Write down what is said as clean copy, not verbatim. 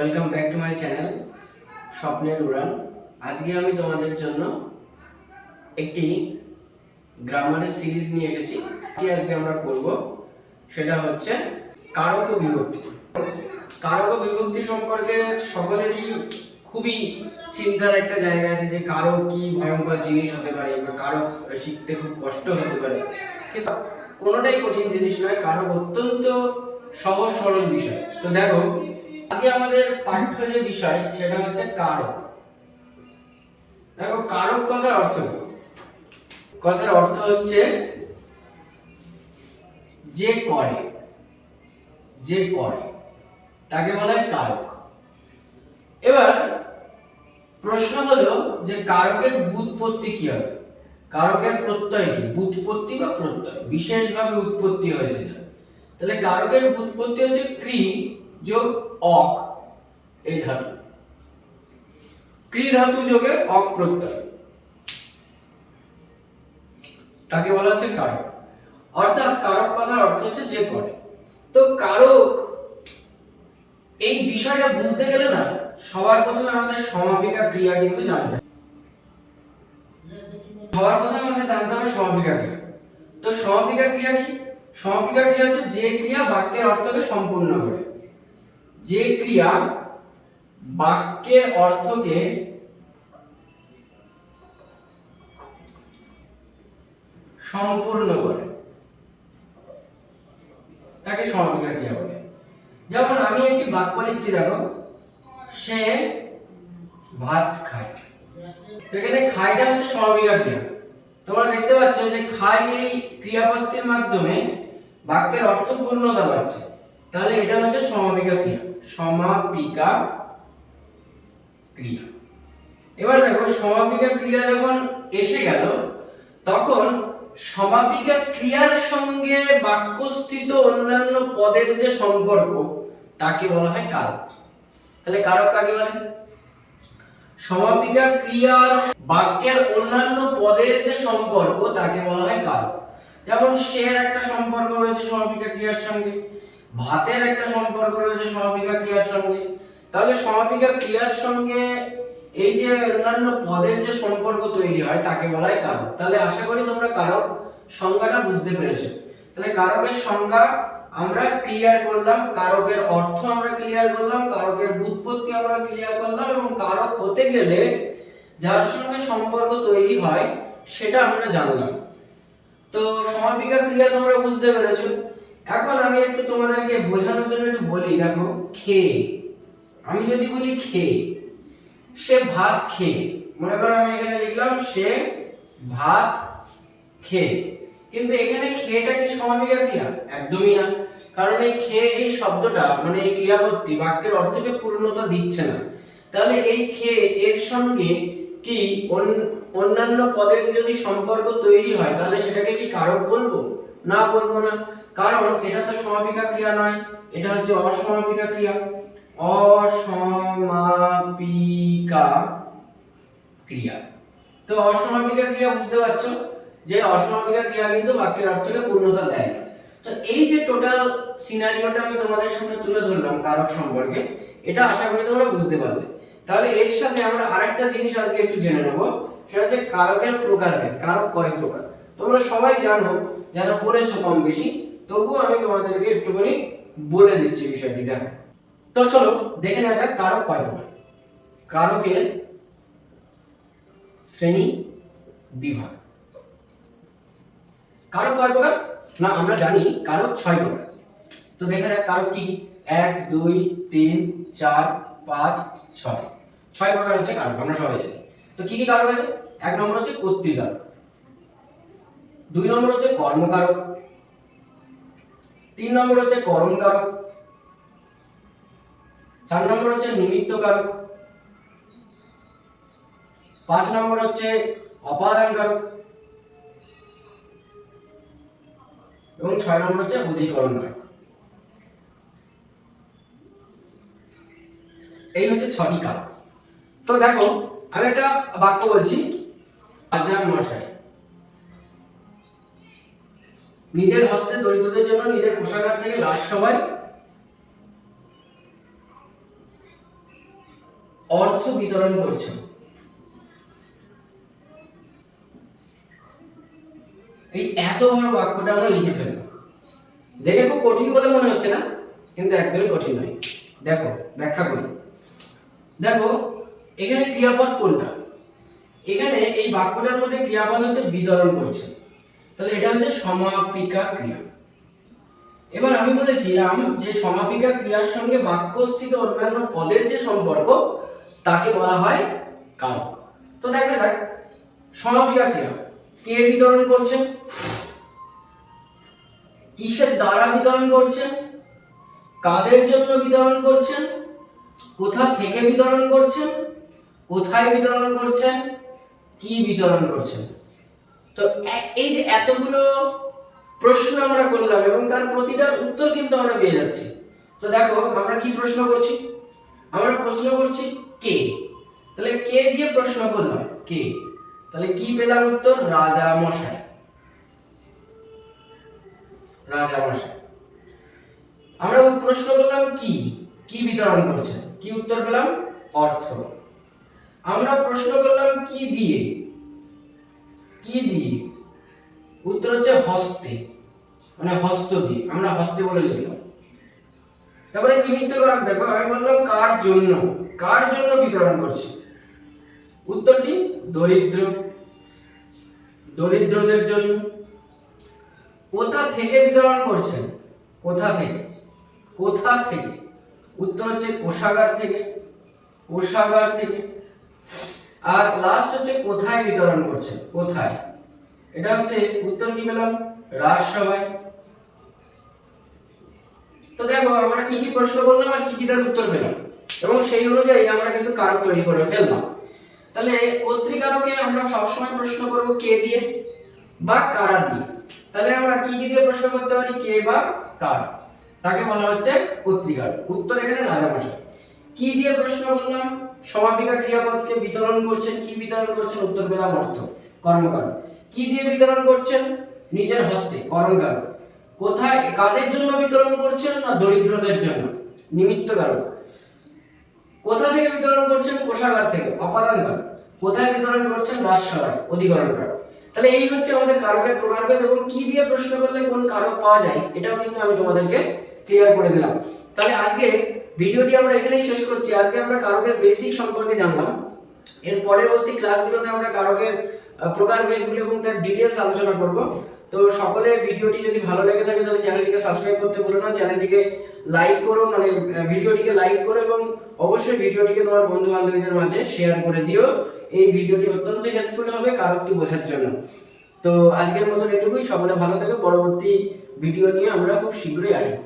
Welcome back to my channel স্বপ্নের উড়ান। আজকে আমি তোমাদের জন্য একটি গ্রামারের সিরিজ নিয়ে এসেছি। আজকে আমরা করব সেটা হচ্ছে কারক ও বিভক্তি। কারক ও বিভক্তি সম্পর্কে সকলেরই খুবই চিন্তার একটা জায়গা আছে যে কারক কি ভয়ঙ্কর জিনিস হতে পারে বা কারক শিখতে খুব কষ্ট হতে পারে, কিন্তু কোনোটাই কঠিন জিনিস নয়। কারক অত্যন্ত সহজ সরল বিষয়। তো দেখো, আজকে আমাদের পাঠ্য যে বিষয় সেটা হচ্ছে কারক। দেখো, কারক কথার অর্থ কি? কথার অর্থ হচ্ছে যে করে, যে করে তাকে বলা হয় কারক। এবার প্রশ্ন হলো যে কারকের ব্যুৎপত্তি কি হবে, কারকের প্রত্যয় কি? ব্যুৎপত্তি বা প্রত্যয় বিশেষভাবে উৎপত্তি হয়েছে। তাহলে কারকের ব্যুৎপত্তি হচ্ছে ক্রি যোগ অক, এই ধাতু, ক্রি ধাতু যোগে অক প্রত্যয়, তাকে বলা হচ্ছে কারক। অর্থাৎ কারক কথার অর্থ হচ্ছে যে করে। তো কারক এই বিষয়টা বুঝতে গেলে না, সবার প্রথমে আমাদের সমাপিকা ক্রিয়া কিন্তু জানতে হবে। সবার প্রথমে আমাদের জানতে হবে সমাপিকা ক্রিয়া। তো সমাপিকা ক্রিয়া কি? সমাপিকা ক্রিয়া হচ্ছে যে ক্রিয়া বাক্যের অর্থকে সম্পূর্ণ করে, যে ক্রিয়া বাক্যের অর্থকে সম্পূর্ণ করে তাকে সমাপিকা ক্রিয়া বলে। যেমন আমি একটি বাক্য লিখছি, দেখো, সে ভাত খায়। এখানে খাইটা হচ্ছে সমাপিকা ক্রিয়া। তোমরা দেখতে পাচ্ছ যে খাই এই ক্রিয়াপদের মাধ্যমে বাক্যের অর্থ পূর্ণতা পাচ্ছে, তাহলে এটা হচ্ছে সমাপিকা ক্রিয়া, সমাপিকা ক্রিয়া। এবার দেখো, সমাপিকা ক্রিয়া যখন এসে গেল, তখন সমাপিকা ক্রিয়ার সঙ্গে বাক্যস্থিত অন্যান্য পদের যে সম্পর্ক তাকে বলা হয় কারক। তাহলে কারক কাকে বলে? সমাপিকা ক্রিয়ার বাক্যের অন্যান্য পদের যে সম্পর্ক তাকে বলা হয় কারক। যেমন সের একটা সম্পর্ক রয়েছে সমাপিকা ক্রিয়ার সঙ্গে, ভাতের একটা সম্পর্ক রয়েছে সমাপিকা ক্রিয়ার সঙ্গে। তাহলে সমাপিকা ক্রিয়ার সঙ্গে এই যে অন্যান্য পদের যে সম্পর্ক তৈরি হয় তাকে বলা হয় কারক। তাহলে আশা করি তোমরা কারক সংজ্ঞাটা বুঝতে পেরেছো। তাহলে কারকের সংজ্ঞা আমরা ক্লিয়ার করলাম, কারকের অর্থ আমরা ক্লিয়ার করলাম, কারকের ব্যুৎপত্তি আমরা ক্লিয়ার করলাম, এবং কারক হতে গেলে যার সঙ্গে সম্পর্ক তৈরি হয় সেটা আমরা জানলাম। তো সমাপিকা ক্রিয়া তোমরা বুঝতে পেরেছো। এখন আমি একটু তোমাদেরকে বোঝানোর জন্য একটু বলি। দেখো, খেয়ে, আমি যদি বলি খেয়ে, সে ভাত খেয়ে, মনে করো আমি এখানে লিখলাম সে ভাত খেয়ে, কিন্তু এখানে খেয়েটা কি সমাপিকা ক্রিয়া? একদমই না। কারণ এই খেয়ে এই শব্দটা মানে এই ক্রিয়াপদটি বাক্যের অর্থকে পূর্ণতা দিচ্ছে না। তাহলে এই খেয়ে এর সঙ্গে কি অন্যান্য পদের যদি সম্পর্ক তৈরি হয় তাহলে সেটাকে কি কারক বলবো? না, বলবো না। কারণ এটা তো সমাপিকা ক্রিয়া নয়, এটা হচ্ছে অসমাপিকা ক্রিয়া। অসমাপিকা ক্রিয়া। তো অসমাপিকা ক্রিয়া বুঝতে পারছো যে অসমাপিকা ক্রিয়া কিন্তু বাক্যের অর্থকে পূর্ণতা দেয় না। তো এই যে টোটাল সিনারিওটা আমি তোমাদের সামনে তুলে ধরলাম কারক সম্পর্কে, এটা আশা করি তোমরা বুঝতে পারলে। তাহলে এর সাথে আমরা আরেকটা জিনিস আজকে একটু জেনে নেব, সেটা হচ্ছে কারকের প্রকারভেদ। কারক কয় প্রকার তোমরা সবাই জানো, যারা পড়েছো কম বেশি, তবুও আমি তোমাদেরকে একটুখানি বলে দিচ্ছি বিষয়টি। দেখো, তো চলো দেখে নেওয়া যাক কারক কয় প্রকার। কারকের শ্রেণী বিভাগ। কারক কয় প্রকার? না, আমরা জানি কারক 6 প্রকার। তো দেখা যাক কারক কি কি। 1 2 3 4 5 6, 6 প্রকার হচ্ছে কারক, আমরা সবাই জানি। তো কি কি কারক আছে? 1 নম্বর হচ্ছে কর্তৃকারক, 2 নম্বর হচ্ছে কর্মকারক, 3 নম্বর হচ্ছে করণকারক, 4 নম্বর হচ্ছে নিমিত্তকারক, 5 নম্বর হচ্ছে অপাদানকারক, এবং 6 নম্বর হচ্ছে অধিকরণকারক। এই হচ্ছে 6টি কারক। তো দেখো, আমি একটা বাক্য বলছি। রাজা মশাই নিজের হস্তে দরিদ্রদের জন্য নিজের কোষাগার থেকে রাজসভায় অর্থ বিতরণ করছে। এই এত বড় বাক্যটা আমরা লিখে ফেললাম। দেখে খুব কঠিন বলে মনে হচ্ছে না, কিন্তু একদমই কঠিন নয়। দেখো ব্যাখ্যা করি। দেখো এখানে ক্রিয়াপদ কোনটা? এখানে এই বাক্যটার মধ্যে ক্রিয়াপদ হচ্ছে বিতরণ করছে, তাহলে এটা হচ্ছে সমাপিকা ক্রিয়া। এবার আমি বলেছিলাম যে সমাপিকা ক্রিয়ার সঙ্গে বাক্যস্থিত অন্যান্য পদের যে সম্পর্ক তাকে বলা হয় কারক। তো দেখা যাক সমাপিকা ক্রিয়া কে বিতরণ করছে, কিসের দ্বারা বিতরণ করছেন, কাদের জন্য বিতরণ করছেন, কোথা থেকে বিতরণ করছেন, কোথায় বিতরণ করছেন, কি বিতরণ করছেন। তো এই যে এতগুলো প্রশ্ন আমরা করলাম এবং তার প্রতিটার উত্তর কিন্তু আমরা পেয়ে যাচ্ছি। তো দেখো আমরা কি প্রশ্ন করছি, আমরা প্রশ্ন করছি কে, তাহলে কে দিয়ে প্রশ্ন করলাম কে, তাহলে কি পেলাম উত্তর? রাজা মশাই, রাজা মশাই। আমরা প্রশ্ন করলাম কি, কি বিতরণ করছে, কি উত্তর পেলাম? অর্থ। আমরা প্রশ্ন করলাম কি দিয়ে, কি দিয়ে, উত্তর হচ্ছে হস্তে, মানে হস্ত দিয়ে, আমরা হস্তে বলে লিখলাম। তারপরে নিমিত্ত কারক দেখো, আমি বললাম কার জন্য, কার জন্য বিতরণ করছে, উত্তর কি? দরিদ্র, দরিদ্রদের জন্য। কোথা থেকে বিতরণ করছেন, কোথা থেকে, কোথা থেকে, উত্তর হচ্ছে কোষাগার থেকে, কোষাগার থেকে। আর লাস্ট হচ্ছে কোথায় বিতরণ করছেন, কোথায়, এটা হচ্ছে উত্তর কি পেলাম? রাজসভায়। তো দেখো আমরা কি কি প্রশ্ন করলাম আর কি কি তার উত্তর পেলাম এবং সেই অনুযায়ী আমরা কিন্তু কারক তৈরি করে ফেললাম। তাহলে কর্তৃকারকে আমরা সবসময় প্রশ্ন করব কে দিয়ে বা কারা দিয়ে। তাহলে আমরা কি কি দিয়ে প্রশ্ন করতে পারি? কে বা কারা, তাকে বলা হচ্ছে কর্তৃকারক। উত্তর এখানে রাজামশাই। কি দিয়ে প্রশ্ন করলাম? সমাপিকা ক্রিয়াপদকে বিতরণ করছেন, কি বিতরণ করছেন? উত্তর পেলাম অর্থ, কর্মকারক। কি দিয়ে বিতরণ করছেন? নিজের হস্তে, কর্মকারক। কোথায়, কাদের জন্য বিতরণ করছেন? না দরিদ্রদের জন্য, নিমিত্তকারক। কোথা থেকে বিতরণ করছেন? কোষাগার থেকে, অপাদানকারক। কোথায় বিতরণ করছেন? রাজসভায়, অধিকরণকারক। তাহলে এই হচ্ছে আমাদের কারকের প্রকারভেদ এবং কি দিয়ে প্রশ্ন করলে কোন কারক পাওয়া যায় এটাও কিন্তু আমি তোমাদেরকে ক্লিয়ার করে দিলাম। তাহলে আজকে ভিডিওটি আমরা এখানেই শেষ করছি। আজকে আমরা কারকের বেসিক সম্পর্কে জানলাম। এর পরবর্তী ক্লাসগুলোতে আমরা কারকের প্রকারভেদগুলো এবং তার ডিটেইলস আলোচনা করব। তো সকলে ভিডিওটি যদি ভালো লেগে থাকে তাহলে চ্যানেলটিকে সাবস্ক্রাইব করতে ভুলো না, চ্যানেলটিকে লাইক করো, মানে ভিডিওটিকে লাইক করো এবং অবশ্যই ভিডিওটিকে তোমার বন্ধু বান্ধবীদের মাঝে শেয়ার করে দিও। এই ভিডিওটি অত্যন্ত হেল্পফুল হবে কারকটি বোঝার জন্য। তো আজকের মতন এটুকুই। সকলে ভালো থেকো। পরবর্তী ভিডিও নিয়ে আমরা খুব শীঘ্রই আসবো।